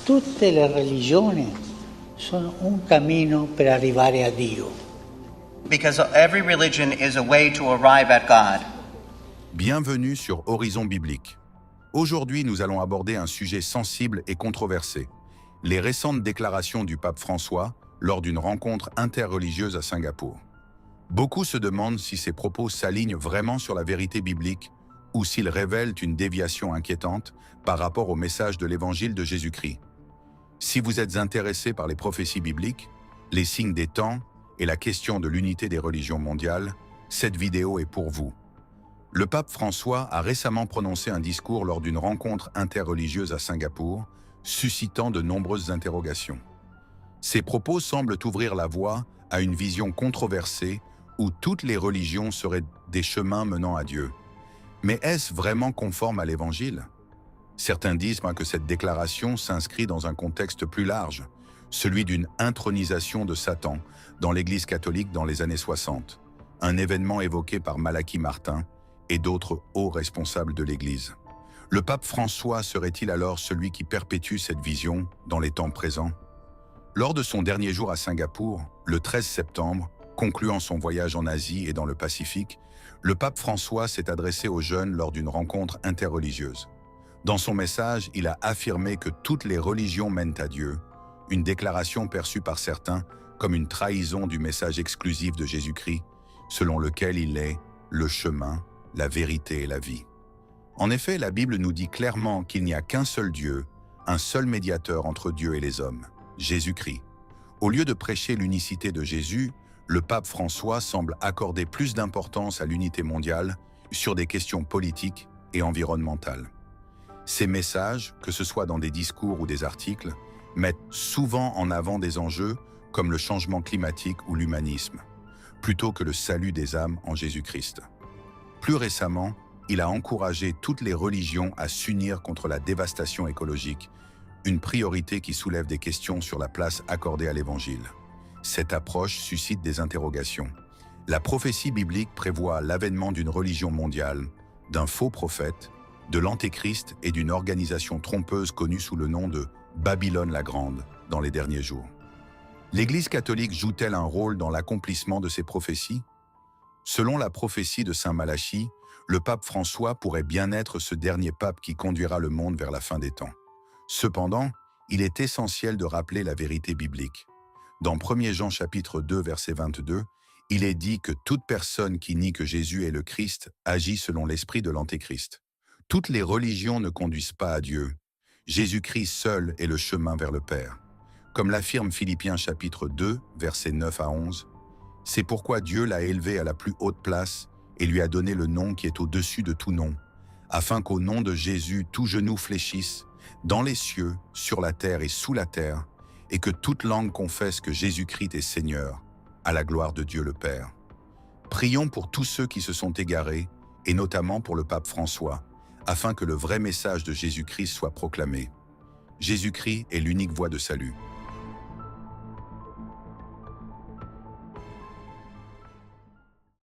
Tutte le religioni sono un cammino per arrivare a Dio. Because every religion is a way to arrive at God. Bienvenue sur Horizon Biblique. Aujourd'hui, nous allons aborder un sujet sensible et controversé. Les récentes déclarations du pape François lors d'une rencontre interreligieuse à Singapour. Beaucoup se demandent si ces propos s'alignent vraiment sur la vérité biblique ou s'ils révèlent une déviation inquiétante par rapport au message de l'évangile de Jésus-Christ. Si vous êtes intéressé par les prophéties bibliques, les signes des temps et la question de l'unité des religions mondiales, cette vidéo est pour vous. Le pape François a récemment prononcé un discours lors d'une rencontre interreligieuse à Singapour, suscitant de nombreuses interrogations. Ses propos semblent ouvrir la voie à une vision controversée où toutes les religions seraient des chemins menant à Dieu. Mais est-ce vraiment conforme à l'Évangile ? Certains disent que cette déclaration s'inscrit dans un contexte plus large, celui d'une intronisation de Satan dans l'Église catholique dans les années 60, un événement évoqué par Malachi Martin et d'autres hauts responsables de l'Église. Le pape François serait-il alors celui qui perpétue cette vision dans les temps présents ? Lors de son dernier jour à Singapour, le 13 septembre, concluant son voyage en Asie et dans le Pacifique, le pape François s'est adressé aux jeunes lors d'une rencontre interreligieuse. Dans son message, il a affirmé que toutes les religions mènent à Dieu, une déclaration perçue par certains comme une trahison du message exclusif de Jésus-Christ, selon lequel il est le chemin, la vérité et la vie. En effet, la Bible nous dit clairement qu'il n'y a qu'un seul Dieu, un seul médiateur entre Dieu et les hommes, Jésus-Christ. Au lieu de prêcher l'unicité de Jésus, le pape François semble accorder plus d'importance à l'unité mondiale sur des questions politiques et environnementales. Ces messages, que ce soit dans des discours ou des articles, mettent souvent en avant des enjeux comme le changement climatique ou l'humanisme, plutôt que le salut des âmes en Jésus-Christ. Plus récemment, il a encouragé toutes les religions à s'unir contre la dévastation écologique, une priorité qui soulève des questions sur la place accordée à l'Évangile. Cette approche suscite des interrogations. La prophétie biblique prévoit l'avènement d'une religion mondiale, d'un faux prophète, de l'Antéchrist et d'une organisation trompeuse connue sous le nom de Babylone la Grande dans les derniers jours. L'Église catholique joue-t-elle un rôle dans l'accomplissement de ces prophéties ? Selon la prophétie de saint Malachie, le pape François pourrait bien être ce dernier pape qui conduira le monde vers la fin des temps. Cependant, il est essentiel de rappeler la vérité biblique. Dans 1 Jean chapitre 2, verset 22, il est dit que toute personne qui nie que Jésus est le Christ agit selon l'esprit de l'Antéchrist. Toutes les religions ne conduisent pas à Dieu. Jésus-Christ seul est le chemin vers le Père. Comme l'affirme Philippiens chapitre 2, versets 9 à 11, « C'est pourquoi Dieu l'a élevé à la plus haute place et lui a donné le nom qui est au-dessus de tout nom, afin qu'au nom de Jésus tout genou fléchisse, dans les cieux, sur la terre et sous la terre, et que toute langue confesse que Jésus-Christ est Seigneur, à la gloire de Dieu le Père. » Prions pour tous ceux qui se sont égarés, et notamment pour le pape François, afin que le vrai message de Jésus-Christ soit proclamé. Jésus-Christ est l'unique voie de salut.